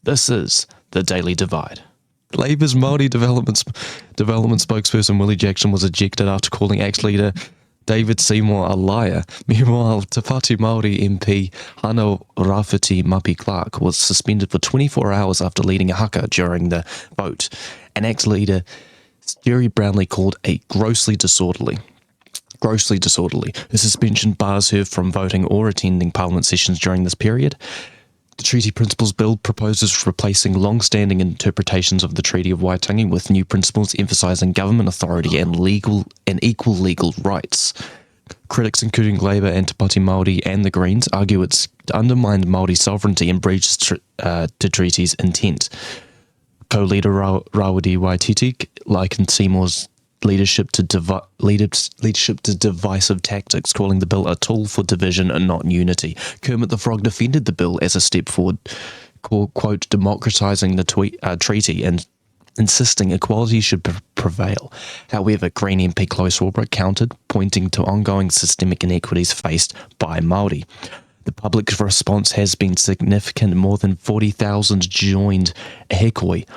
This is the Daily Divide. Labour's Māori development spokesperson Willie Jackson was ejected after calling ex-leader David Seymour a liar. Meanwhile, Te Whatu Māori MP Hana Rafiti Mapi Clark was suspended for 24 hours after leading a haka during the vote. An ex-leader, Jerry Brownlee, called a grossly disorderly. Her suspension bars her from voting or attending Parliament sessions during this period. The Treaty Principles Bill proposes replacing long-standing interpretations of the Treaty of Waitangi with new principles emphasising government authority and equal legal rights. Critics, including Labour and Te Pāti Māori and the Greens, argue it's undermined Māori sovereignty and breaches the treaty's intent. Co-leader Rawiri Waititi likened Seymour's leadership to divisive tactics, calling the bill a tool for division and not unity. Kermit the Frog defended the bill as a step forward, quote, democratising the treaty and insisting equality should prevail. However, Green MP Chloe Swarbrick countered, pointing to ongoing systemic inequities faced by Māori. The public response has been significant. More than 40,000 joined Hikoi,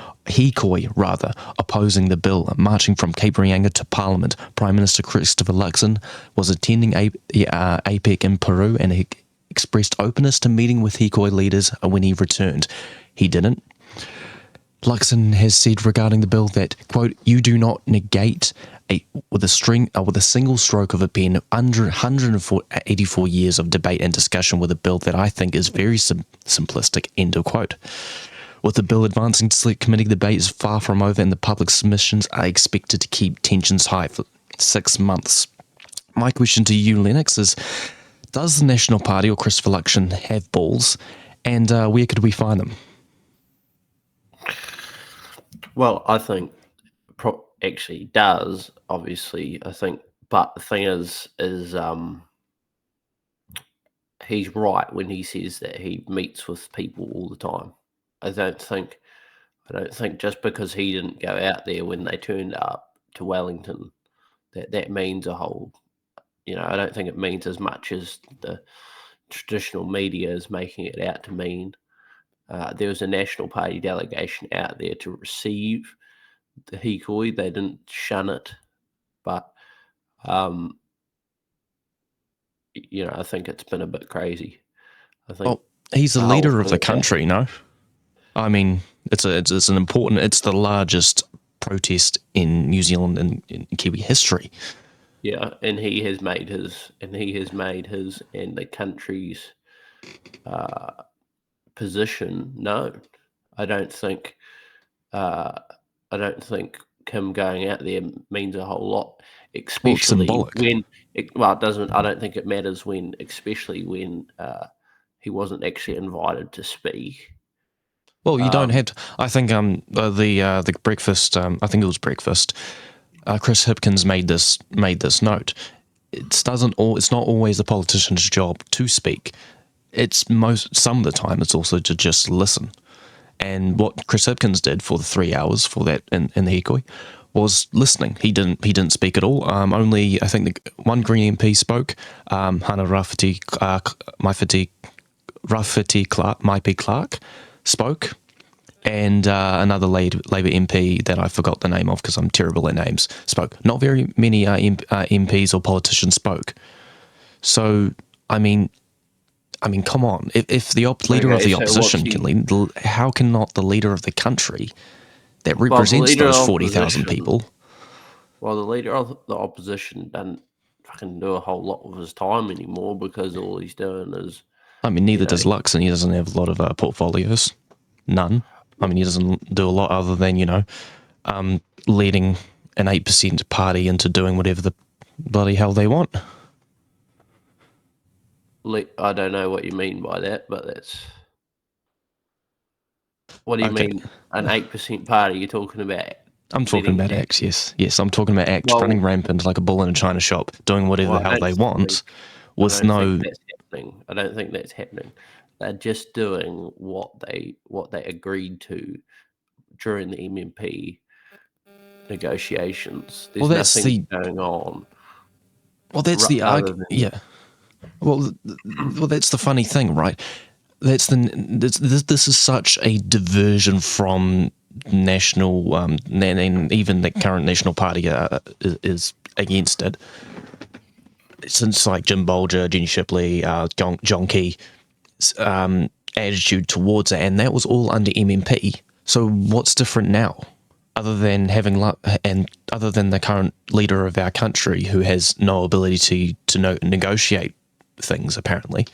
opposing the bill, marching from Cape Reinga to Parliament. Prime Minister Christopher Luxon was attending APEC in Peru and he expressed openness to meeting with Hikoi leaders when he returned. He didn't. Luxon has said regarding the bill that, quote, you do not negate with a single stroke of a pen 184 years of debate and discussion with a bill that I think is very simplistic, end of quote. With the bill advancing to select committee, the debate is far from over and the public submissions are expected to keep tensions high for 6 months. My question to you, Lennox, is does the National Party or Christopher Luxon have balls, and where could we find them? Well, I think actually does, obviously, I think, but the thing is he's right when he says that he meets with people all the time. I don't think just because he didn't go out there when they turned up to Wellington that means a whole, I don't think it means as much as the traditional media is making it out to mean. There was a National Party delegation out there to receive the Hikoi. They didn't shun it, but I think it's been a bit crazy. I think he's the leader of the country, no? I mean, it's the largest protest in New Zealand and in Kiwi history. Yeah, and he has made his and the country's position known. I don't think him going out there means a whole lot, especially when it doesn't. I don't think it matters especially when he wasn't actually invited to speak. Well, you don't have to. I think the breakfast. I think it was breakfast. Chris Hipkins made this note. It's not always the politician's job to speak. Some of the time it's also to just listen. And what Chris Hipkins did for the 3 hours for that in the Hikoi was listening. He didn't speak at all. Only I think one Green MP spoke. Hana Rafiti Clark spoke, and another Labour MP that I forgot the name of because I'm terrible at names spoke. Not very many MPs or politicians spoke. So I mean, come on. If the leader of the opposition can lead, how can not the leader of the country that represents those 40,000 people? Well, the leader of the opposition doesn't fucking do a whole lot with his time anymore because all he's doing is... I mean, neither does Lux, and he doesn't have a lot of portfolios. None. I mean, he doesn't do a lot other than, leading an 8% party into doing whatever the bloody hell they want. I don't know what you mean by that, but that's... What do you mean, an 8% party? You're talking about... I'm talking about acts, yes. Yes, I'm talking about acts running rampant like a bull in a china shop, doing whatever the hell they want with no... I don't think that's happening. They're just doing what they agreed to during the MMP negotiations. There's nothing going on. Well, that's the argument. Yeah. Well, that's the funny thing, right? this is such a diversion from national, and even the current National Party is against it. Since like Jim Bolger, Jenny Shipley, John Key, attitude towards it, and that was all under MMP. So what's different now, other than other than the current leader of our country who has no ability to negotiate things apparently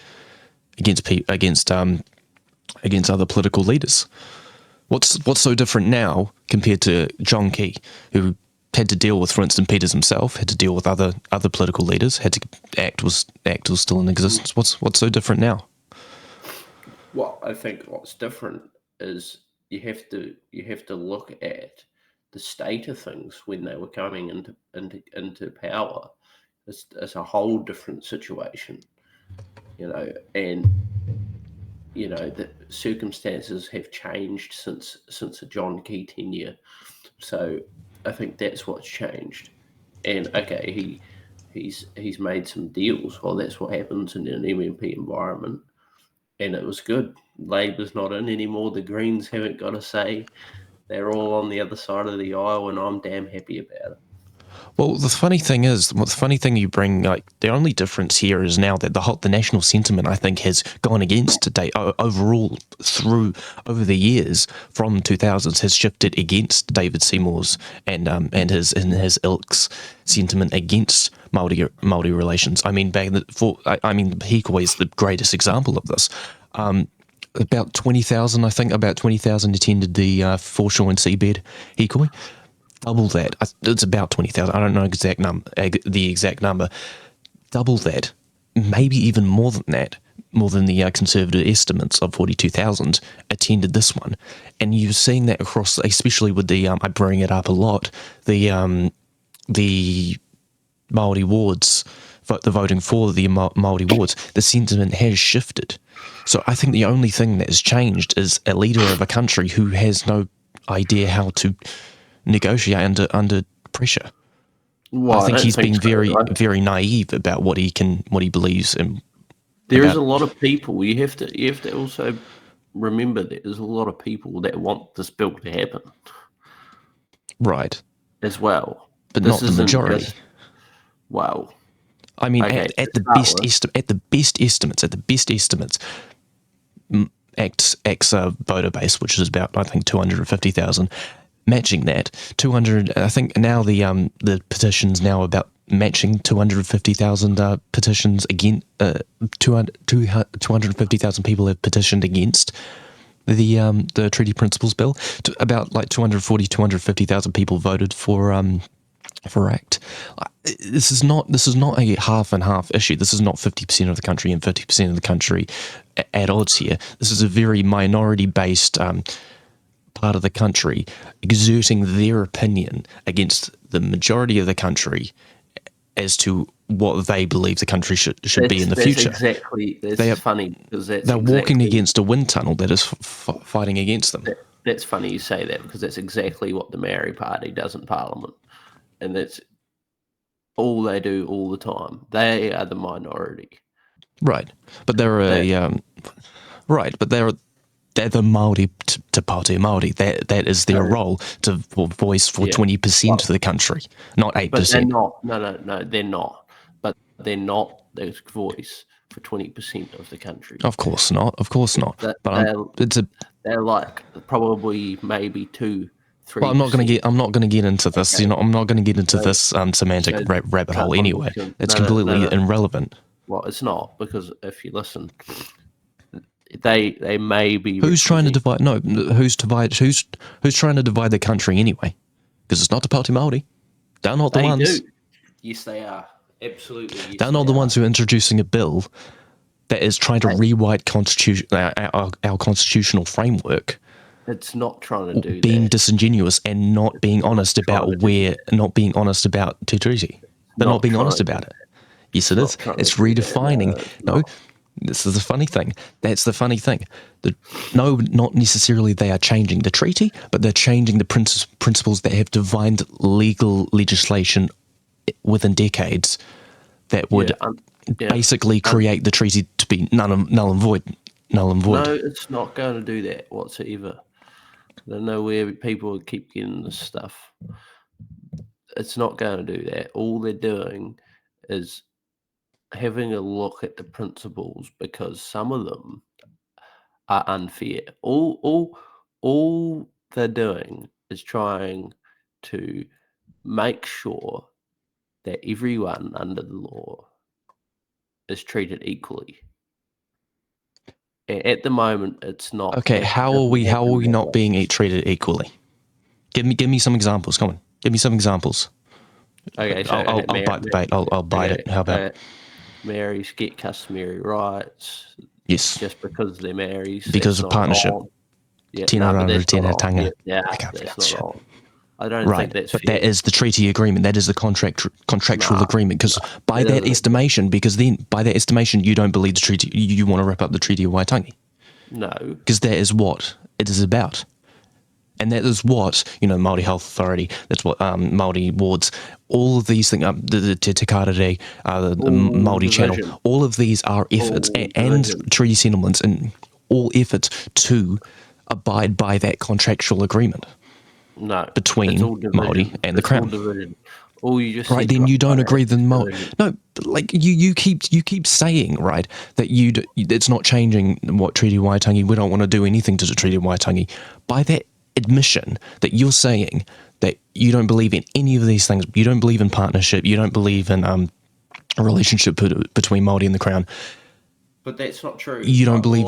against other political leaders? What's so different now compared to John Key, who had to deal with, for instance, Peters himself, had to deal with other political leaders, had to Act was still in existence. What's so different now? Well, I think what's different is you have to look at the state of things when they were coming into power. It's a whole different situation, and the circumstances have changed since the John Key tenure. So I think that's what's changed. And okay, he's made some deals. Well, that's what happens in an MMP environment, and it was good. Labor's not in anymore. The Greens haven't got a say. They're all on the other side of the aisle, and I'm damn happy about it. Well, the funny thing you bring, like, the only difference here is now that the national sentiment, I think, has gone against today overall over the years from 2000s has shifted against David Seymour's and his ilk's sentiment against Māori relations. I mean, Hikoi is the greatest example of this. About 20,000 attended the foreshore and seabed Hikoi. Double that. It's about 20,000. I don't know the exact number. Double that, maybe even more than that. More than the conservative estimates of 42,000 attended this one, and you're seeing that across, especially with the I bring it up a lot. The Māori wards, the voting for the Māori wards, the sentiment has shifted. So I think the only thing that has changed is a leader of a country who has no idea how to negotiate under pressure. Well, I think he's been very naive about what he believes in. There is a lot of people. You have to also remember that there's a lot of people that want this bill to happen, right? As well, but not the majority. Well, I mean, at the best estimates, Act's voter base, which is about, I think, 250,000. Matching that 200, I think now the petitions now about matching 250,000 petitions again. 250,000 people have petitioned against the Treaty Principles Bill. About like 250,000 people voted for Act. This is not a half and half issue. This is not 50% of the country and 50% of the country at odds here. This is a very minority based part of the country exerting their opinion against the majority of the country as to what they believe the country should be in the future. That's funny because they're walking against a wind tunnel that is fighting against them. That's funny you say that, because that's exactly what the Maori Party does in Parliament, and that's all they do all the time. They are the minority, right? But they're the Māori to Pāti Māori. That is their role, to voice for 20% of the country, not 8%. But they're not. No, they're not. But they're not the voice for 20% of the country. Of course not. They're like probably maybe 2-3%. Well, I'm not going to get into this. Okay. I'm not going to get into this semantic rabbit hole anyway. It's completely irrelevant. Well, it's not, because if you listen, they may be. Who's trying to divide? No, who's trying to divide the country anyway? Because it's not the Pāti Māori. They're not the ones. Do. Yes, they are. Absolutely. Yes, they're not the ones who are introducing a bill that is trying to rewrite our constitutional framework. It's not trying to do being disingenuous and not being honest about Te Treaty. They're not being honest about it. Yes, it is. It's redefining. No, this is the funny thing. That's the funny thing. No, not necessarily they are changing the treaty, but they're changing the principles that have defined legal legislation within decades that would basically create the treaty to be null and void null and void. No, it's not going to do that whatsoever. I don't know where people keep getting this stuff. It's not going to do that. All they're doing is having a look at the principles because some of them are unfair. All they're doing is trying to make sure that everyone under the law is treated equally. At the moment, it's not. Okay, how are we not being treated equally? Give me some examples. Come on, give me some examples. Okay, so I'll bite the bait. I'll bite it. How about marries get customary rights? Yes, just because they're married. Because of partnership. Yeah, that's not wrong. That's not wrong. I don't think that's but fair. that is the treaty agreement. That is the contractual agreement. Because by that estimation, you don't believe the treaty. You want to rip up the Treaty of Waitangi. No, because that is what it is about, and that is what Māori Health Authority. That's what Māori wards. All of these things, the Te Karere, the Māori Channel. All of these are efforts and treaty settlements, and all efforts to abide by that contractual agreement. No, between Māori and the Crown. All you just right. Then you don't agree. Then Māori. No, but like you keep saying right that it's not changing what Treaty of Waitangi. We don't want to do anything to the Treaty of Waitangi. By that admission that you're saying that you don't believe in any of these things. You don't believe in partnership. You don't believe in a relationship between Māori and the Crown. But that's not true. You don't believe.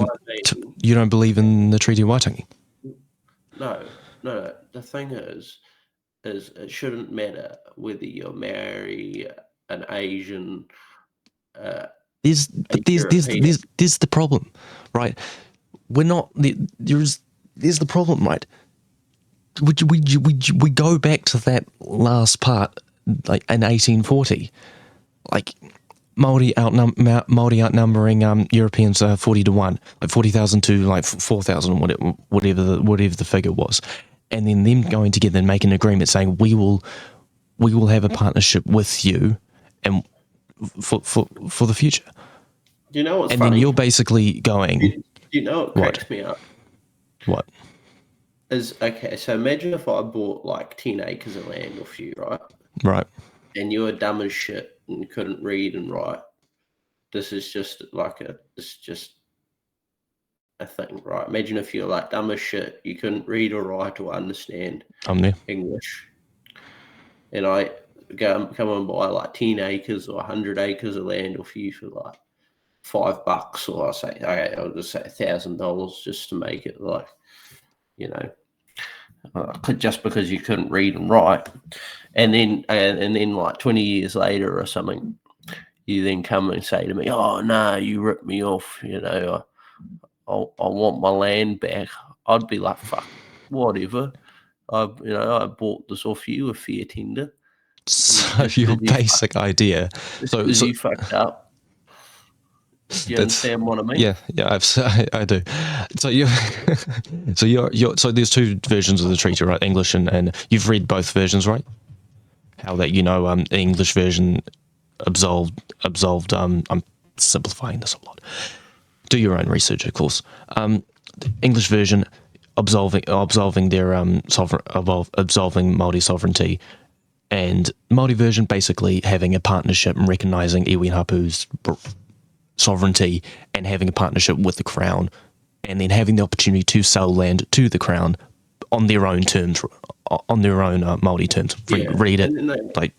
You don't believe in the Treaty of Waitangi. No. The thing is it shouldn't matter whether you're marry an Asian. There's the problem, right? We're not there's the problem, right? We go back to that last part, like in 1840, like Māori outnumbering Europeans 40-1, like 40,000 to like 4,000, whatever the figure was, and then them going together and making an agreement saying we will have a partnership with you and for the future. Do you know what's and funny? Then you're basically going. Do you know what cracks me up? What? Okay, so imagine if I bought like 10 acres of land off you, right? Right. And you were dumb as shit and couldn't read and write. This is just a thing, right? Imagine if you're like dumb as shit, you couldn't read or write or understand English. And I come and buy like 10 acres or 100 acres of land off you for like $5, or I'll just say $1,000 just to make it like, just because you couldn't read and write. And then like 20 years later or something, you then come and say to me, oh no, you ripped me off, I want my land back. I'd be like, fuck, whatever. I bought this off you, a fair tender. So your basic idea. So you fucked up. Do you understand what I mean? Yeah, I do. So there's two versions of the treaty, right? English and you've read both versions, right? How that the English version absolved. I'm simplifying this a lot. Do your own research, of course. The English version absolving their absolving Māori sovereignty, and Māori version basically having a partnership and recognising iwi hapu's sovereignty and having a partnership with the Crown, and then having the opportunity to sell land to the Crown on their own terms, on their own Māori terms. Read it.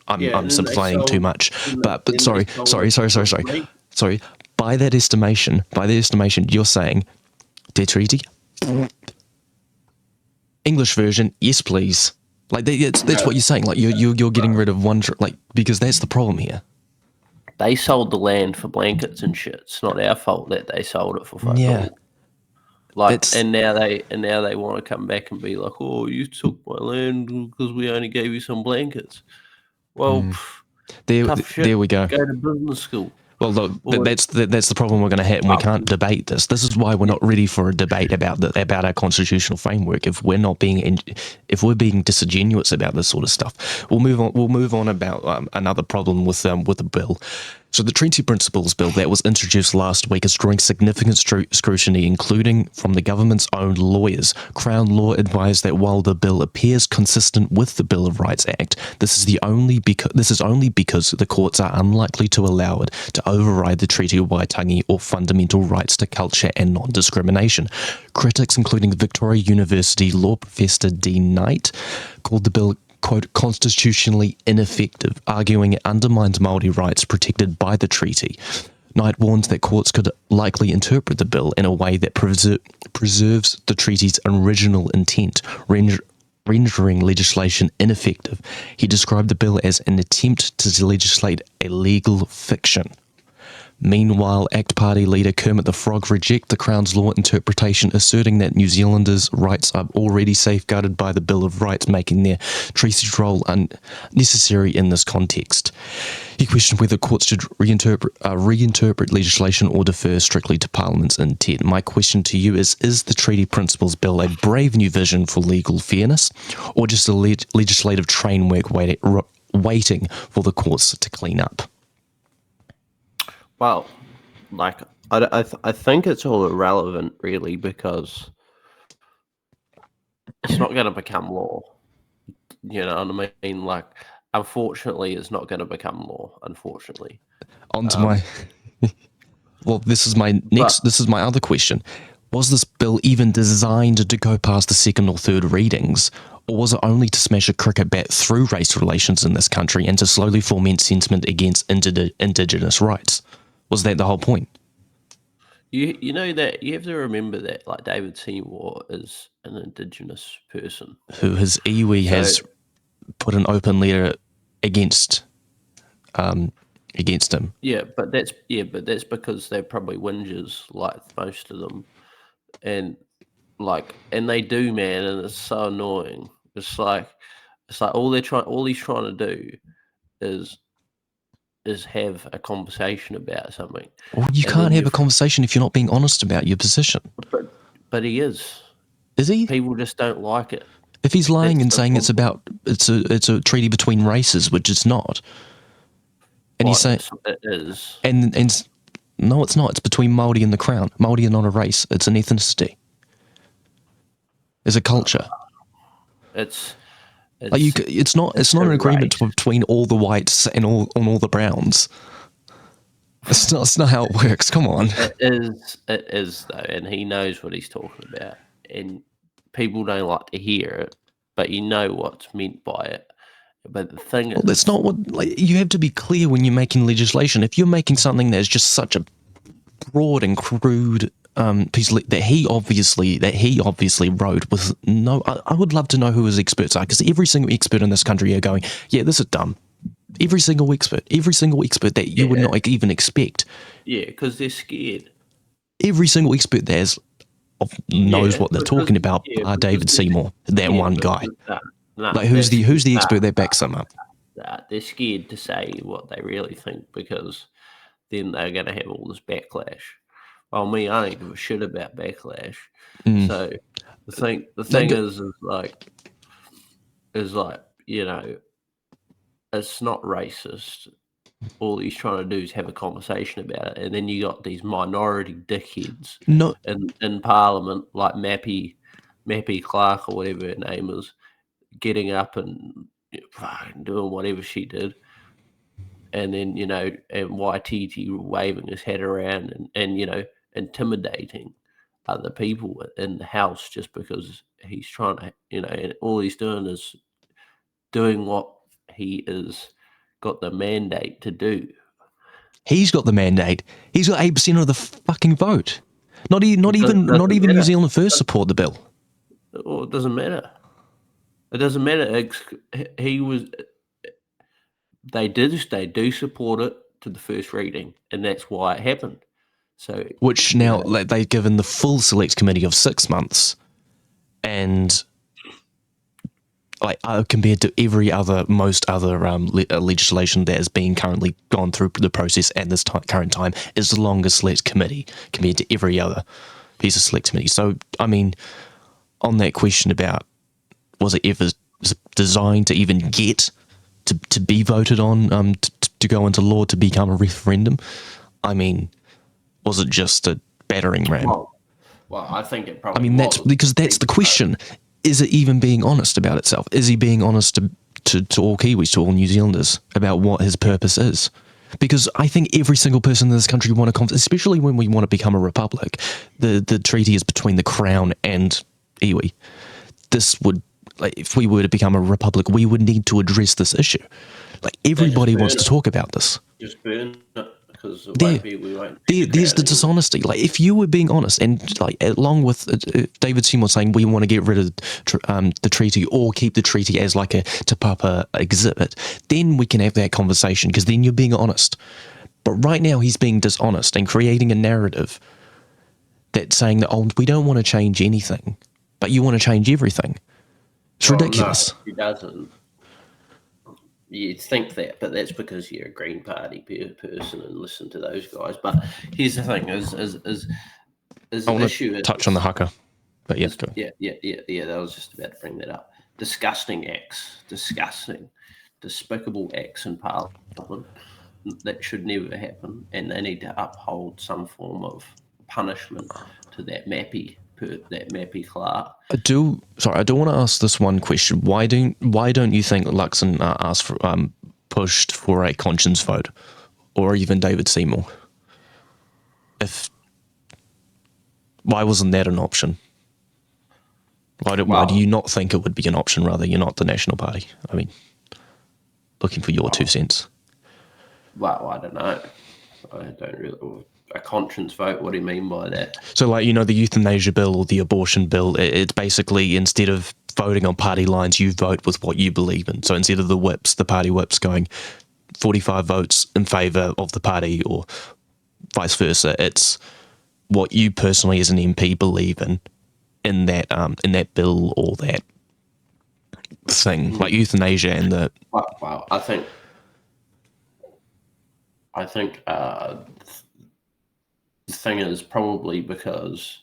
I'm simplifying too much, but sorry. By that estimation, you're saying their treaty. English version, yes, please. Like that's what you're saying. Like you're getting rid of one, because that's the problem here. They sold the land for blankets and shit. It's not our fault that they sold it for fuck all. And now they want to come back and be like, oh, you took my land because we only gave you some blankets. Well, there we go. Go to business school. Well, look, that's the problem we're going to hit, and we can't debate this. This is why we're not ready for a debate about our constitutional framework. If we're being disingenuous about this sort of stuff, we'll move on. We'll move on about another problem with the bill. So the Treaty Principles Bill that was introduced last week is drawing significant scrutiny, including from the government's own lawyers. Crown Law advised that while the bill appears consistent with the Bill of Rights Act, this is only because the courts are unlikely to allow it to override the Treaty of Waitangi or fundamental rights to culture and non-discrimination. Critics, including Victoria University law professor Dean Knight, called the bill, quote, constitutionally ineffective, arguing it undermines Māori rights protected by the treaty. Knight warns that courts could likely interpret the bill in a way that preserves the treaty's original intent, rendering legislation ineffective. He described the bill as an attempt to legislate a legal fiction. Meanwhile, ACT Party leader Kermit the Frog rejected the Crown's law interpretation, asserting that New Zealanders' rights are already safeguarded by the Bill of Rights, making their treaty's role unnecessary in this context. He questioned whether courts should reinterpret legislation or defer strictly to Parliament's intent. My question to you is the Treaty Principles Bill a brave new vision for legal fairness, or just a legislative train wreck waiting for the courts to clean up? Well, like, I think it's all irrelevant, really, because it's not going to become law. You know what I mean? Like, unfortunately, it's not going to become law, unfortunately. On to my... Well, this is my other question. Was this bill even designed to go past the second or third readings, or was it only to smash a cricket bat through race relations in this country and to slowly foment sentiment against Indigenous rights? Was that the whole point? You know that you have to remember that, like, David Seymour is an Indigenous person who his iwi has put an open letter against him. Yeah, but that's because they're probably whingers, like most of them, and they do, man, and it's so annoying. It's like all he's trying to do is have a conversation about something. Well, you can't have a conversation if you're not being honest about your position. But he is. Is he? People just don't like it. If he's lying and saying it's a treaty between races, which it's not, and he's saying it is, and no, it's not. It's between Māori and the Crown. Māori are not a race; it's an ethnicity. It's a culture. It's not an agreement between all the whites and all the browns. It's not how it works. Come on. It is though, and he knows what he's talking about. And people don't like to hear it, but you know what's meant by it. But the thing is, that's not what. You have to be clear when you're making legislation. If you're making something that's just such a broad and crude piece that he obviously wrote with no. I would love to know who his experts are, because every single expert in this country are going, yeah, this is dumb. Every single expert that you would not even expect. Yeah, because they're scared. Every single expert knows what they're talking about. David Seymour, that one guy. Who's the expert that backs them up? They're scared to say what they really think, because then they're going to have all this backlash. Well, I don't give a shit about backlash. So the thing is you know, it's not racist. All he's trying to do is have a conversation about it, and then you got these minority dickheads in Parliament, like Mappy Clark or whatever her name is, getting up and doing whatever she did, and then, you know, and YTT waving his head around and you know, intimidating other people in the House just because he's trying to, you know, and all he's doing is doing what he is got the mandate to do. He's got the mandate. He's got 8% of the fucking vote. Not even New Zealand First support the bill. Well, it doesn't matter. It doesn't matter. They do support it to the first reading, and that's why it happened. So, which now they've given the full select committee of 6 months, and compared to most other legislation that is being currently gone through the process at this current time, is the longest select committee compared to every other piece of select committee. So, I mean, on that question about was it ever designed to even get to be voted on to go into law to become a referendum? I mean, was it just a battering ram? Well, I think it probably. I mean, that's the question. Is it even being honest about itself? Is he being honest to all Kiwis, to all New Zealanders, about what his purpose is? Because I think every single person in this country want to, especially when we want to become a republic. The treaty is between the Crown and iwi. This would, like, if we were to become a republic, we would need to address this issue. Like, everybody wants to talk about this. Just burn it, because we won't. There's the dishonesty. Like, if you were being honest, and like along with David Seymour saying we want to get rid of the treaty or keep the treaty as like a Te Papa exhibit, then we can have that conversation, because then you're being honest. But right now he's being dishonest and creating a narrative that's saying that, we don't want to change anything, but you want to change everything. It's ridiculous. No, he doesn't. You'd think that, but that's because you're a Green Party person and listen to those guys. But here's the thing: is I want to touch on the haka, but yes, go. Yeah. I was just about to bring that up. Disgusting acts, despicable acts in Parliament that should never happen, and they need to uphold some form of punishment to that Mappy Clark. I do want to ask this one question. Why don't you think Luxon asked for pushed for a conscience vote, or even David Seymour? Why wasn't that an option? Why do you not think it would be an option? Rather, you're not the National Party. I mean, looking for your 2 cents. Well, I don't know. I don't really. A conscience vote? What do you mean by that? So, like, the euthanasia bill or the abortion bill, it's basically, instead of voting on party lines, you vote with what you believe in. So instead of the party whips going 45 votes in favour of the party or vice versa, it's what you personally as an MP believe in that bill or that thing, like euthanasia and the... Well, I think the thing is probably because,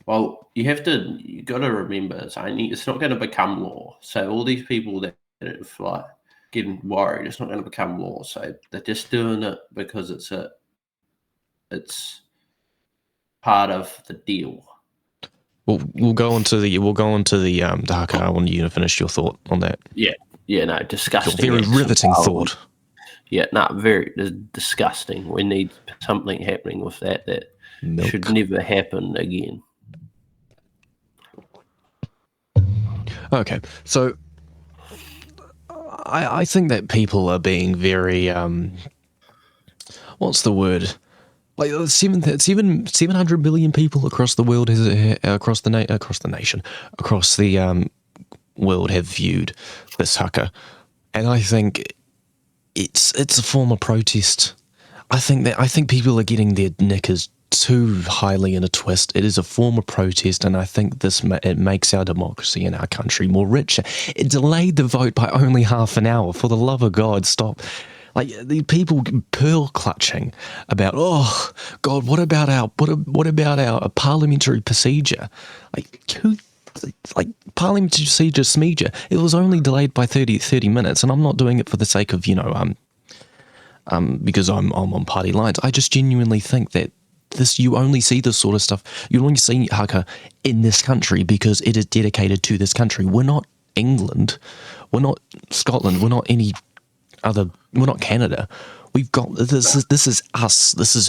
you got to remember it's not going to become law. So all these people that are getting worried, it's not going to become law. So they're just doing it because it's part of the deal. We'll go into the haka. I want you to finish your thought on that. No, disgusting. Very riveting thought. Yeah, very disgusting. We need something happening with that should never happen again. Okay, so I think that people are being very what's the word? Like 700 million people across the world across the world have viewed this haka, and I think it's a form of protest. I think people are getting their knickers too highly in a twist. It is a form of protest, and I think it makes our democracy in our country more richer. It delayed the vote by only half an hour. For the love of God, stop. Like, the people pearl clutching about, oh God, what about our parliamentary procedure? Like parliamentary procedure, it was only delayed by 30 minutes, and I'm not doing it for the sake of, because I'm on party lines. I just genuinely think that you only see this sort of stuff. You only see haka in this country because it is dedicated to this country. We're not England. We're not Scotland. We're not any other. We're not Canada. We've got this is us. This is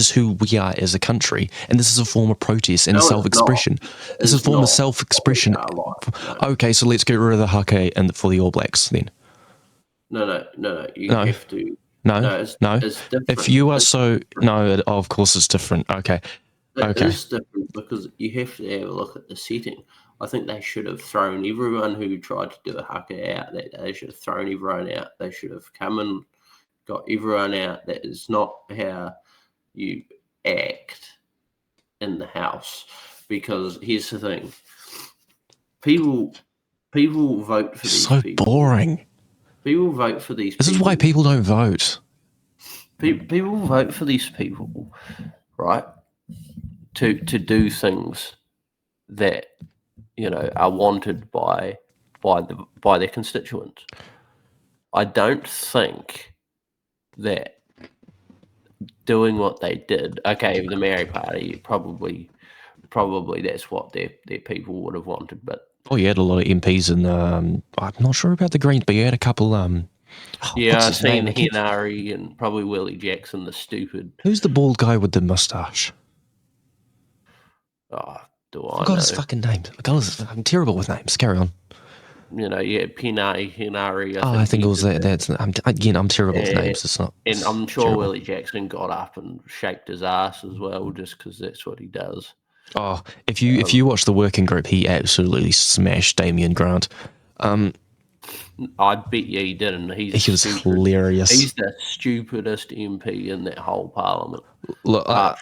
who we are as a country, and this is a form of protest and self-expression. This is a form of self-expression. Okay, so let's get rid of the haka and for the All Blacks then. No. You have to. No. It's different. If you are of course it's different. Okay. It is different because you have to have a look at the setting. I think they should have thrown everyone who tried to do a haka out. They should have thrown everyone out. They should have come and got everyone out. That is not how you act in the House. Because here's the thing: people vote for these people. So boring. People vote for these. This is why people don't vote. People vote for these people, right? To do things that are wanted by their constituents. I don't think that doing what they did, okay, the Maori Party, probably that's what their people would have wanted, but... Oh, you had a lot of MPs, and I'm not sure about the Greens, but you had a couple... yeah, I've seen Henare and probably Willie Jackson, the stupid... Who's the bald guy with the moustache? Oh, do I I forgot know? his fucking name. I'm terrible with names. Carry on. You know, yeah, Henare. I think it was that. I'm terrible with names. It's not. And I'm sure terrible. Willie Jackson got up and shaked his ass as well, just because that's what he does. Oh, if you watch the working group, he absolutely smashed Damien Grant. I bet you he didn't. He was hilarious. He's the stupidest MP in that whole parliament. Look, apart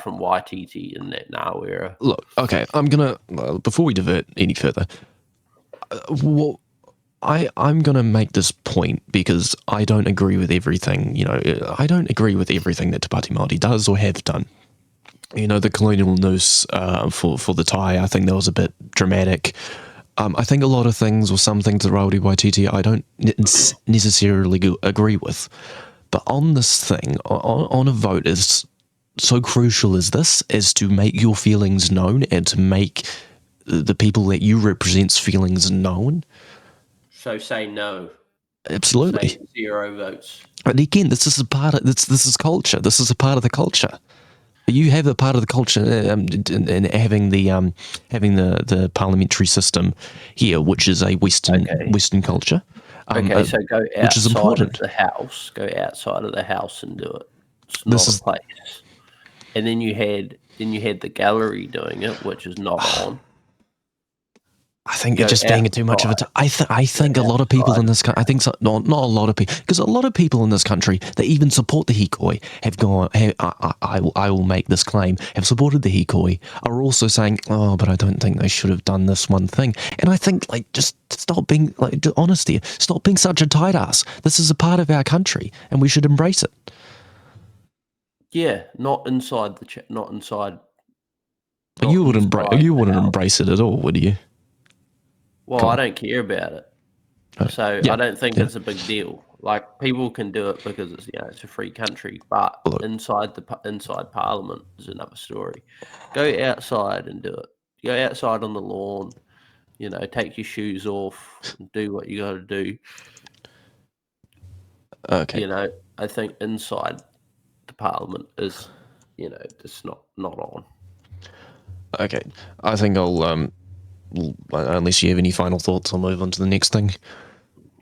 from YTT in that now era. Look, okay, I'm gonna before we divert any further. I'm gonna make this point because I don't agree with everything. I don't agree with everything that Te Pāti Māori does or have done. The colonial noose for the tie, I think that was a bit dramatic. I think a lot of things, or some things that Rāori Waititi, I don't necessarily agree with. But on this thing, on a vote as so crucial as this, is to make your feelings known and to make the people that you represent's feelings known. So say no. Absolutely. Say 0 votes. And again, this is this is culture. This is a part of the culture. You have a part of the culture in having the parliamentary system here, which is a Western culture. So go outside which is important. Of the house. Go outside of the house and do it. It's not a place. And then you had the gallery doing it, which is not on. I think you're just being too much of a... I think a lot of people in this country... I think not a lot of people... Because a lot of people in this country that even support the Hikoi have gone... I will make this claim, have supported the Hikoi, are also saying, oh, but I don't think they should have done this one thing. And I think, just stop being... honesty. Stop being such a tight ass. This is a part of our country, and we should embrace it. Yeah, not inside the... Not inside... You wouldn't embrace it at all, would you? Well, I don't care about it, so I don't think it's a big deal. Like, people can do it because it's a free country, but inside Parliament is another story. Go outside and do it. Go outside on the lawn. Take your shoes off, and do what you got to do. Okay. I think inside the Parliament is, it's not on. Okay, I think I'll unless you have any final thoughts, I'll move on to the next thing.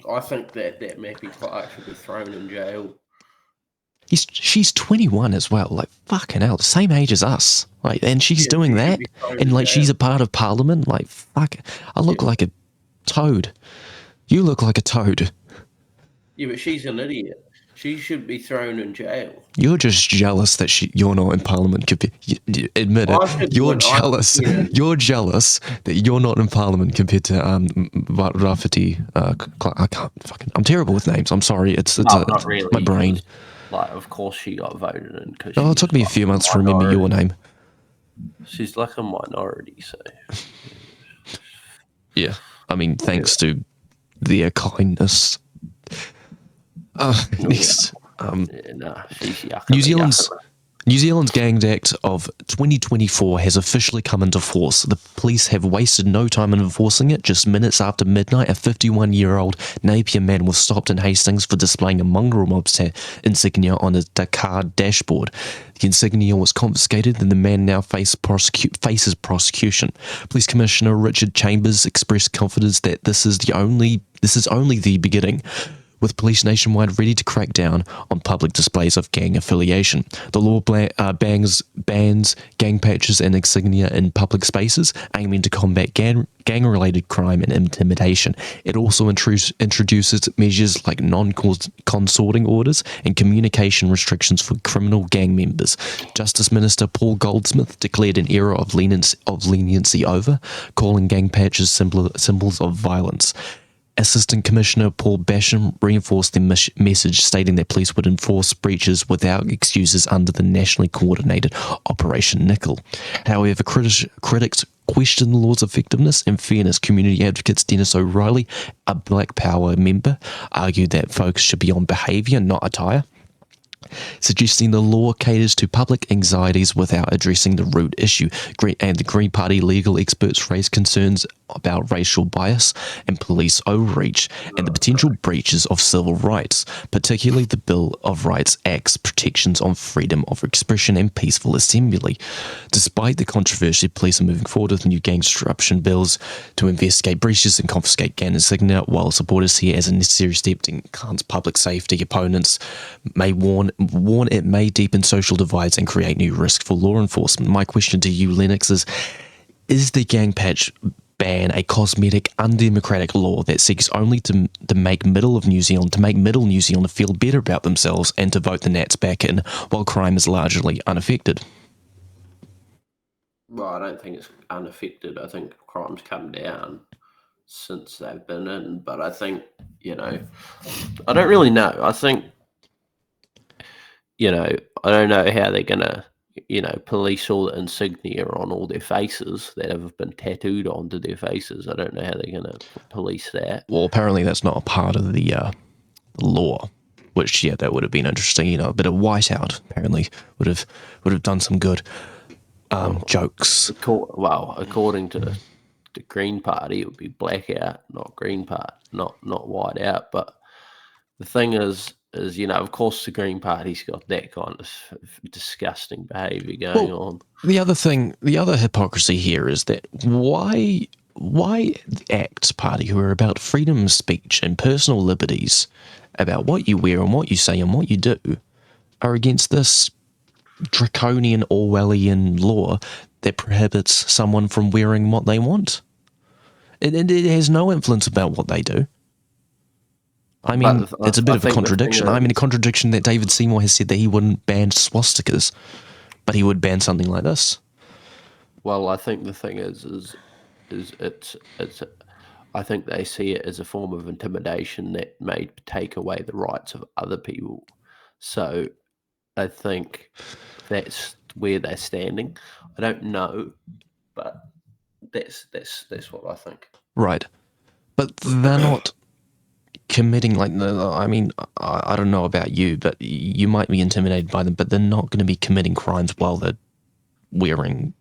I think that Mappy Clark should be thrown in jail. She's 21 as well, fucking hell, the same age as us. And she's doing that, and she's a part of Parliament. Fuck, I look like a toad. You look like a toad. Yeah, but she's an idiot. She should be thrown in jail. You're just jealous that you're not in Parliament. Admit it. You're jealous. You're jealous that you're not in Parliament compared to Rafiti. I can't fucking... I'm terrible with names. I'm sorry. It's not really. My brain. Of course she got voted in. It took me a few months to remember your name. She's like a minority, so... Yeah. I mean, thanks to their kindness... next, New Zealand's Gangs Act of 2024 has officially come into force. The police have wasted no time in enforcing it. Just minutes after midnight, a 51-year-old Napier man was stopped in Hastings for displaying a mongrel mob's insignia on his Dakar dashboard. The insignia was confiscated and the man now faces prosecution. Police Commissioner Richard Chambers expressed confidence that this is only the beginning, with police nationwide ready to crack down on public displays of gang affiliation. The law bans gang patches and insignia in public spaces, aiming to combat gang-related crime and intimidation. It also introduces measures like non-consorting orders and communication restrictions for criminal gang members. Justice Minister Paul Goldsmith declared an era of leniency over, calling gang patches symbols of violence. Assistant Commissioner Paul Basham reinforced the message, stating that police would enforce breaches without excuses under the nationally coordinated Operation Nickel. However, critics question the law's effectiveness and fairness. Community advocates Dennis O'Reilly, a Black Power member, argued that focus should be on behaviour, not attire, suggesting the law caters to public anxieties without addressing the root issue. And the Green Party legal experts raised concerns about racial bias and police overreach and the potential breaches of civil rights, particularly the Bill of Rights Act's protections on freedom of expression and peaceful assembly. Despite the controversy, police are moving forward with new gang disruption bills to investigate breaches and confiscate gang insignia, while supporters see it as a necessary step to enhance public safety. Opponents may warn it may deepen social divides and create new risks for law enforcement. My question to you, Lennox, is the gang patch ban a cosmetic, undemocratic law that seeks only to make middle New Zealand feel better about themselves and to vote the Nats back in, while crime is largely unaffected? Well, I don't think it's unaffected. I think crime's come down since they've been in, but I think, I don't really know. I think, I don't know how they're going to, police all the insignia on all their faces that have been tattooed onto their faces. I don't know how they're going to police that. Well, apparently that's not a part of the law, which, that would have been interesting. A bit of whiteout apparently would have done some good. Jokes. Well, according to the Green Party, it would be blackout, not Green Party, not whiteout. But the thing is, of course, the Green Party's got that kind of disgusting behaviour going on. The other hypocrisy here is that why the ACT Party, who are about freedom of speech and personal liberties, about what you wear and what you say and what you do, are against this draconian Orwellian law that prohibits someone from wearing what they want. It has no influence about what they do. I mean, it's a bit of a contradiction. A contradiction that David Seymour has said that he wouldn't ban swastikas, but he would ban something like this. Well, I think the thing is it's I think they see it as a form of intimidation that may take away the rights of other people. So I think that's where they're standing. I don't know, but that's what I think. Right, but they're not committing, I don't know about you, but you might be intimidated by them, but they're not going to be committing crimes while they're wearing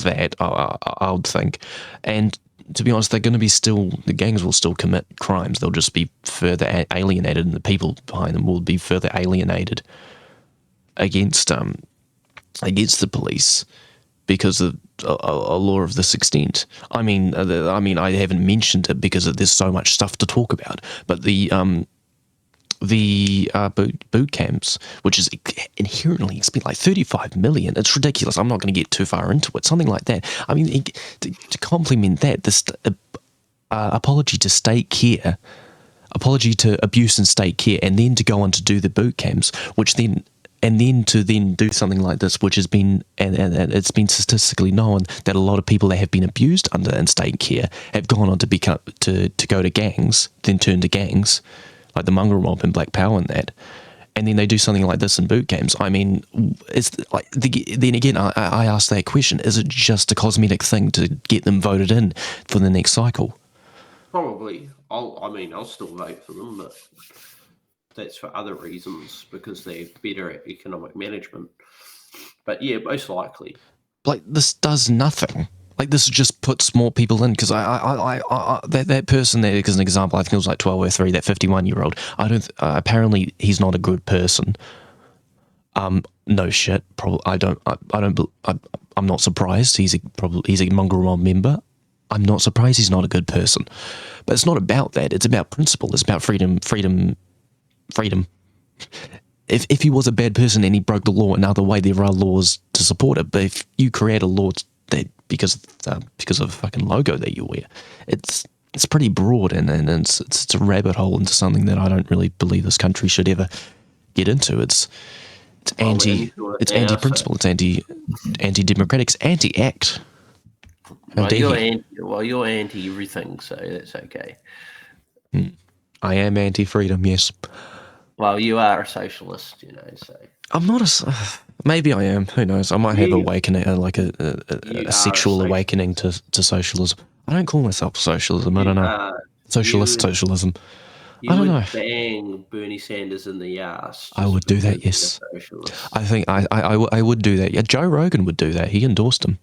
that, I would think. And to be honest, they're going to be the gangs will still commit crimes. They'll just be further alienated, and the people behind them will be further alienated against the police because of a law of this extent. I mean, I haven't mentioned it because there's so much stuff to talk about. But the boot camps, which is inherently spent like $35 million. It's ridiculous. I'm not going to get too far into it. Something like that. I mean, to complement that, this apology to state care, apology to abuse and state care, and then to go on to do the boot camps, and then to do something like this, which has been, and it's been statistically known that a lot of people that have been abused under in state care have gone on to go to gangs, then turn to gangs, like the mongrel mob and Black Power and that, and then they do something like this in boot camps. I mean, it's like then again, I ask that question: is it just a cosmetic thing to get them voted in for the next cycle? Probably. I'll still vote for them, but that's for other reasons, because they're better at economic management. But yeah, most likely. Like, this does nothing. Like, this just puts more people in, because that person there, as an example, I think it was like 12 or 3, that 51-year-old. Apparently he's not a good person. No shit. Probably I'm not surprised. He's a mongrel mob member. I'm not surprised he's not a good person. But it's not about that. It's about principle. It's about freedom. If he was a bad person and he broke the law another way, there are laws to support it. But if you create a law that because of a fucking logo that you wear, it's pretty broad, and it's a rabbit hole into something that I don't really believe this country should ever get into. It's anti-principle. It's anti-democratic. It's anti-act. How dare he? You're anti everything, so that's okay. I am anti-freedom, yes. Well, you are a socialist, so. I'm not maybe I am. Who knows? I might have awakening, like a sexual awakening to socialism. I don't call myself socialism. I don't know. Socialism. I don't know. Bang Bernie Sanders in the ass. I would do that. Yes. I think I would do that. Yeah, Joe Rogan would do that. He endorsed him.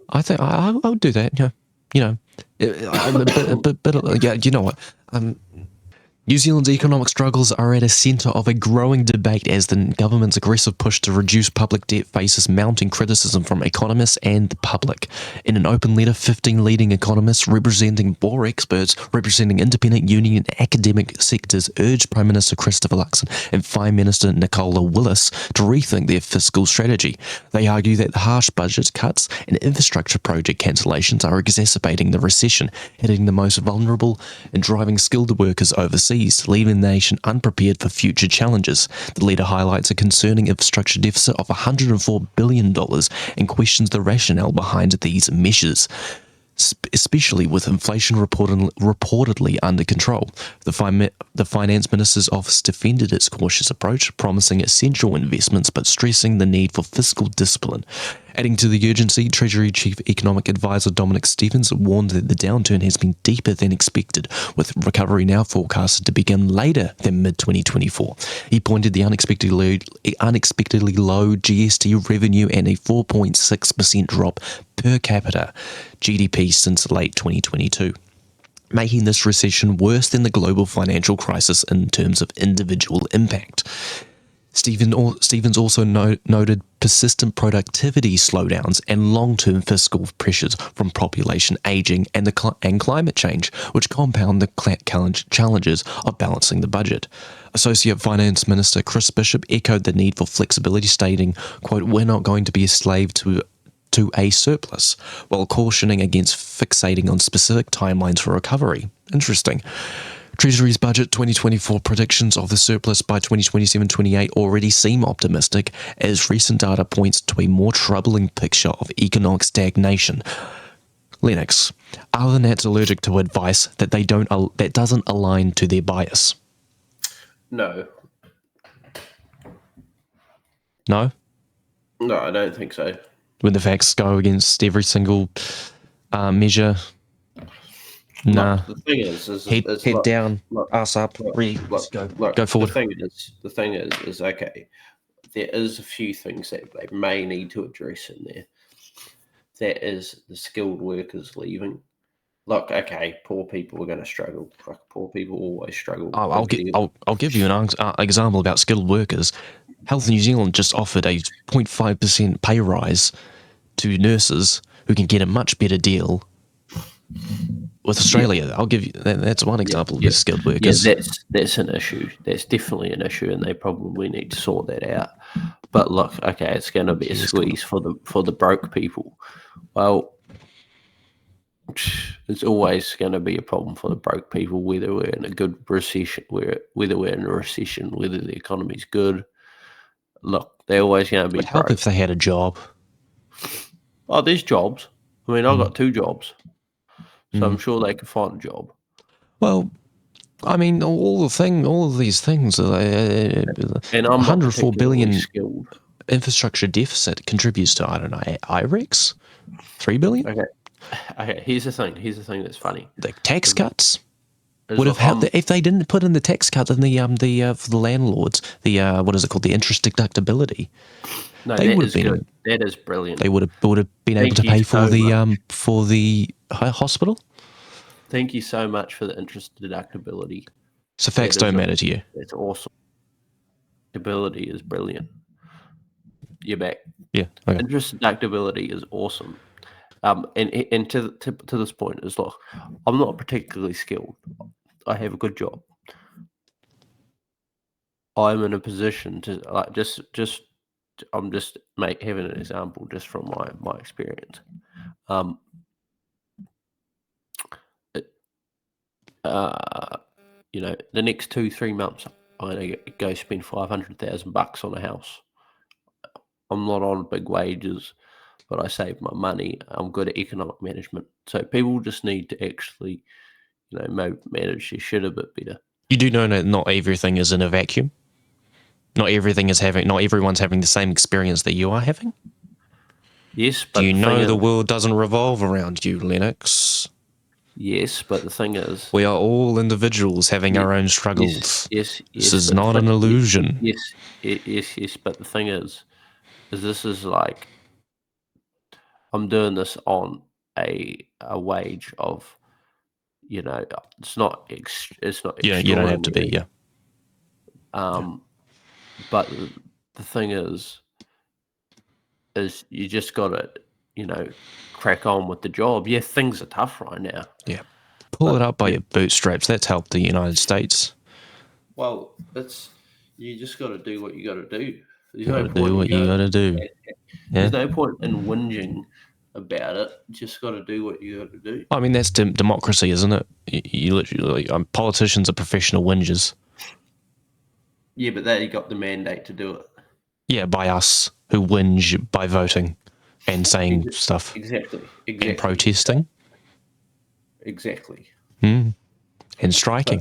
I think I would do that. Yeah, but yeah, you know what? New Zealand's economic struggles are at a centre of a growing debate as the government's aggressive push to reduce public debt faces mounting criticism from economists and the public. In an open letter, 15 leading economists representing experts representing independent union and academic sectors urged Prime Minister Christopher Luxon and Prime Minister Nicola Willis to rethink their fiscal strategy. They argue that the harsh budget cuts and infrastructure project cancellations are exacerbating the recession, hitting the most vulnerable and driving skilled workers overseas, leaving the nation unprepared for future challenges. The leader highlights a concerning infrastructure deficit of $104 billion and questions the rationale behind these measures, especially with inflation reportedly under control. The Finance Minister's office defended its cautious approach, promising essential investments but stressing the need for fiscal discipline. Adding to the urgency, Treasury Chief Economic Advisor Dominic Stevens warned that the downturn has been deeper than expected, with recovery now forecasted to begin later than mid-2024. He pointed the unexpectedly low GST revenue and a 4.6% drop per capita GDP since late 2022, making this recession worse than the global financial crisis in terms of individual impact. Stevens also noted persistent productivity slowdowns and long-term fiscal pressures from population aging and climate change, which compound the challenges of balancing the budget. Associate Finance Minister Chris Bishop echoed the need for flexibility, stating, quote, "We're not going to be a slave to a surplus," while cautioning against fixating on specific timelines for recovery. Interesting. Treasury's budget 2024 predictions of the surplus by 2027-28 already seem optimistic, as recent data points to a more troubling picture of economic stagnation. Lennox, are the Nats allergic to advice that doesn't align to their bias? No. No? No, I don't think so. When the facts go against every single measure? Nah. The thing is head down, ass up, ready, go forward. The thing is okay. There is a few things that they may need to address in there. That is the skilled workers leaving. Look, okay, poor people are going to struggle. Like, poor people always struggle. I'll give you an example about skilled workers. Health New Zealand just offered a 0.5% pay rise to nurses who can get a much better deal with Australia. Yeah. I'll give you that's one example of skilled workers. Yeah, that's an issue. That's definitely an issue, and they probably need to sort that out. But look, okay, it's going to be a squeeze for the broke people. Well, it's always going to be a problem for the broke people, whether we're in a good recession, whether we're in a recession, whether the economy's good. Look, they're always going to be. It would help if they had a job. Oh, there's jobs. I mean, I've got 2 jobs. So I'm sure they could find a job. Well, I mean, all of these things, and I'm $104 billion skilled. Infrastructure deficit contributes to, I don't know, IREX, $3 billion. Okay. Here's the thing that's funny. The tax cuts would have helped if they didn't put in the tax cut in the for the landlords. The what is it called? The interest deductibility. No, that is brilliant. They would have been able to pay for the hospital. Thank you so much for the interest deductibility. So facts don't matter to you. It's awesome. Deductibility is brilliant. You're back. Yeah. Okay. Interest deductibility is awesome. And to this point is, look, I'm not particularly skilled. I have a good job. I'm in a position to I'm just having an example just from my experience. The next 2-3 months, I'm going to go spend $500,000 on a house. I'm not on big wages. but I save my money. I'm good at economic management. So people just need to actually, manage their shit a bit better. You do know that not everything is in a vacuum. Not everyone's having the same experience that you are having. Yes, but do you know the world doesn't revolve around you, Lennox? Yes, but the thing is, we are all individuals having our own struggles. Yes. This is not an illusion. Yes. But the thing is this is like, I'm doing this on a wage of, it's not extraordinary. You don't have to be, But the thing is you just got to, crack on with the job. Yeah, things are tough right now. Yeah. Pull it up by your bootstraps. That's helped the United States. Well, you just got to do what you got to do. You got to do what you got to do. There's no point in whinging about it. You just got to do what you got to do. I mean, that's democracy, isn't it? You literally, politicians are professional whingers. Yeah, but they got the mandate to do it. Yeah, by us who whinge by voting and saying stuff. Exactly. And protesting. Exactly. And striking.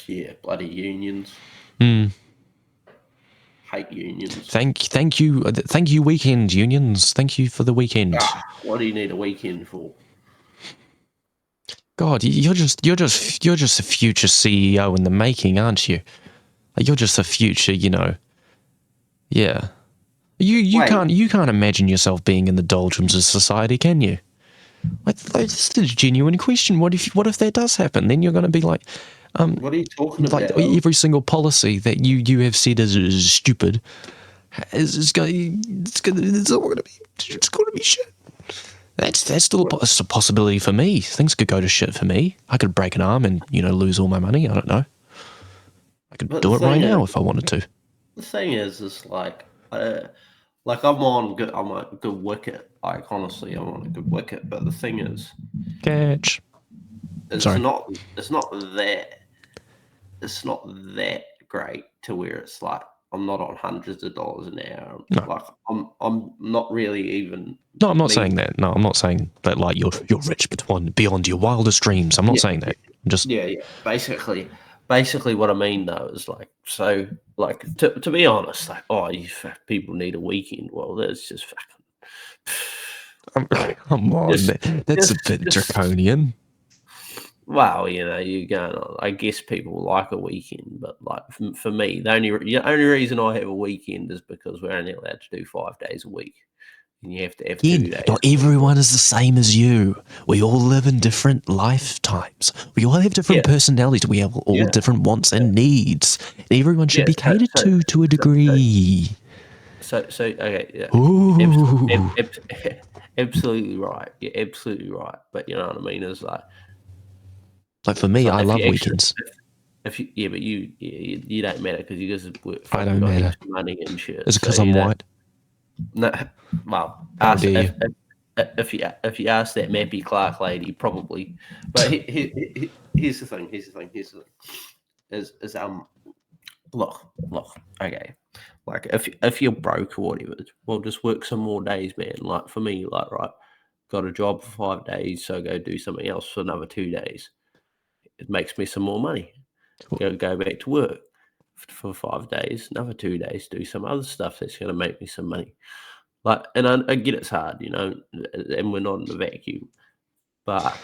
Yeah, bloody unions. Hate unions. Thank you, weekend unions. Thank you for the weekend. What do you need a weekend for? God, you're just a future CEO in the making, aren't you? You're just a future, Yeah. You can't imagine yourself being in the doldrums of society, can you? This is a genuine question. What if that does happen? Then you're going to be like, what are you talking about? Like every single policy that you have said is stupid. It's going to be shit. That's still a possibility for me. Things could go to shit for me. I could break an arm and lose all my money. I don't know. I could do it right now if I wanted to. The thing is like I'm on a good wicket. Like honestly, I'm on a good wicket. But the thing is, catch. It's not that great to where it's like I'm not on hundreds of dollars an hour. No. Like I'm not really even. No, I'm not saying that. No, I'm not saying that. Like you're rich beyond your wildest dreams. I'm not saying that. Just Basically, what I mean though is to be honest, you people need a weekend. Well, that's just fucking. Come on, that's a bit draconian. Well, you're going on. I guess people like a weekend, but like for me, the only reason I have a weekend is because we're only allowed to do 5 days a week, and you have to have 2 days. Not everyone is the same as you. We all live in different lifetimes. We all have different personalities. We have all different wants and needs. Everyone should be catered to a degree. So okay, yeah. Absolutely right. You're absolutely right. But you know what I mean? Is like for me, I love weekends. But you don't matter because you guys work. I don't matter. Money and shit. Is it because I'm white? No. Well, if you ask that Mappy Clark lady, probably. But here's the thing. Is look. Okay. Like if you're broke or whatever, well, just work some more days, man. Like for me, right, got a job for 5 days, so go do something else for another 2 days. It makes me some more money. Go back to work for 5 days, another 2 days, do some other stuff that's going to make me some money. And I get it's hard, and we're not in a vacuum, but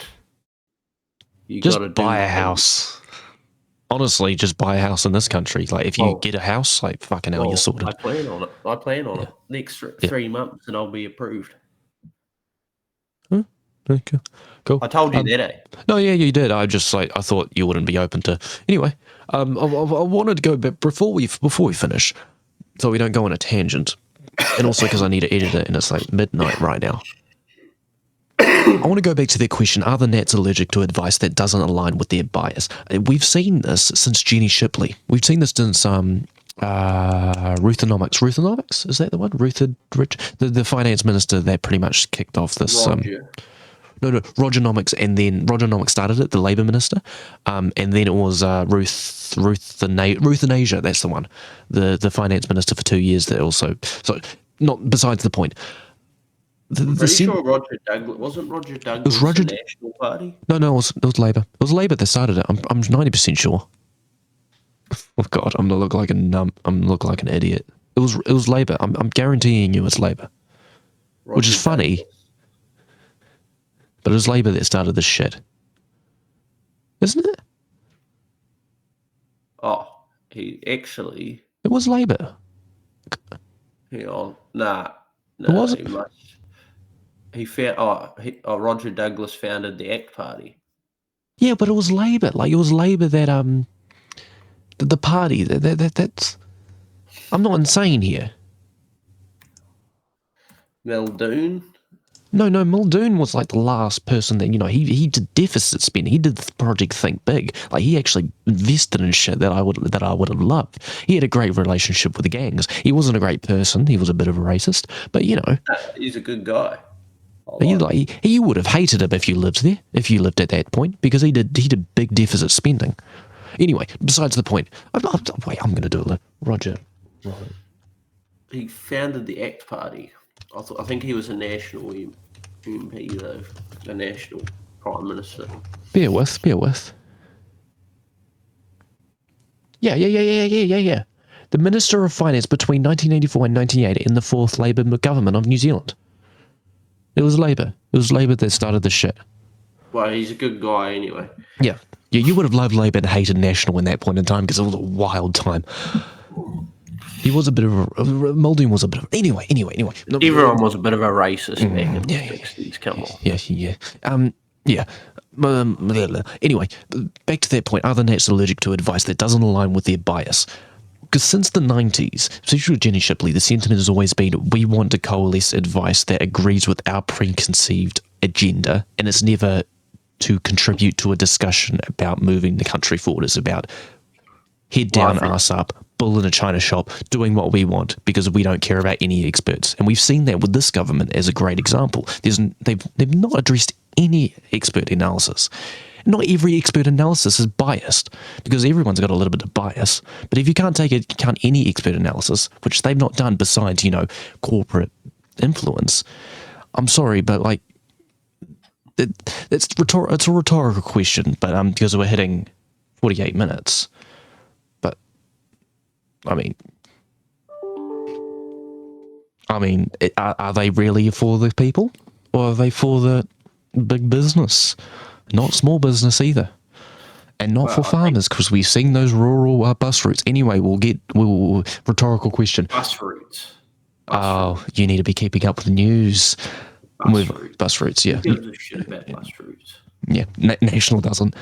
you got to buy a house. Honestly, just buy a house in this country. Like if you get a house, like fucking hell, you're sorted. I plan on it. Next 3 months, and I'll be approved. Okay. Cool. I told you that, eh? No, yeah, you did. I thought you wouldn't be open to. Anyway, I wanted to go back before we finish, so we don't go on a tangent, and also because I need to edit it, and it's like midnight right now. I want to go back to their question: are the Nats allergic to advice that doesn't align with their bias? We've seen this since Jenny Shipley. We've seen this since Ruthonomics. Ruthonomics, is that the one? The finance minister that pretty much kicked off this. No, Rogernomics, and then Rogernomics started it, the Labour Minister, and then it was Ruthanasia, that's the one, the finance minister for 2 years. That also, so not besides the point. Pretty sure Roger Douglas wasn't Roger Douglas Roger the National Party? No, it was Labour. It was Labour that started it. I'm 90% sure. Oh God, I'm gonna look like an idiot. It was Labour. I'm guaranteeing you it's Labour. Which is funny. But it was Labour that started this shit. Isn't it? Oh, he actually. It was Labour. Hang on. Nah. It wasn't. He must. Roger Douglas founded the ACT Party. Yeah, but it was Labour. Like, it was Labour that, the party, that's... I'm not insane here. Muldoon? No, Muldoon was like the last person that, he did deficit spending. He did the Project Think Big. Like, he actually invested in shit that I would have loved. He had a great relationship with the gangs. He wasn't a great person. He was a bit of a racist. But, he's a good guy. You would have hated him if you lived there, if you lived at that point, because he did big deficit spending. Anyway, besides the point, I'm going to do it. Roger. He founded the ACT Party. I think he was a national MP, though, a national prime minister. Bear with. Yeah. The Minister of Finance between 1984 and 1980 in the fourth Labour government of New Zealand. It was Labour. It was Labour that started the shit. Well, he's a good guy anyway. Yeah, you would have loved Labour and hated National in that point in time because it was a wild time. He was a bit of a... Muldoon was a bit of... Anyway. Everyone was a bit of a racist back in the 60s. Come on. Yeah. Anyway, back to that point. Are the Nats allergic to advice that doesn't align with their bias? Because since the 90s, especially with Jenny Shipley, the sentiment has always been, we want to coalesce advice that agrees with our preconceived agenda, and it's never to contribute to a discussion about moving the country forward. It's about head down, ass up, bull in a china shop, doing what we want because we don't care about any experts. And we've seen that with this government as a great example. They've not addressed any expert analysis. Not every expert analysis is biased because everyone's got a little bit of bias. But if you can't take into account any expert analysis, which they've not done besides, corporate influence, I'm sorry, but like, it's a rhetorical question, but because we're hitting 48 minutes. But I mean, are they really for the people, or are they for the big business? Not small business either, and not for farmers, because we've seen those rural bus routes. Anyway, we'll rhetorical question. Bus routes. You need to be keeping up with the news. Bus routes, yeah. Who gives a shit about bus routes? Yeah, National doesn't.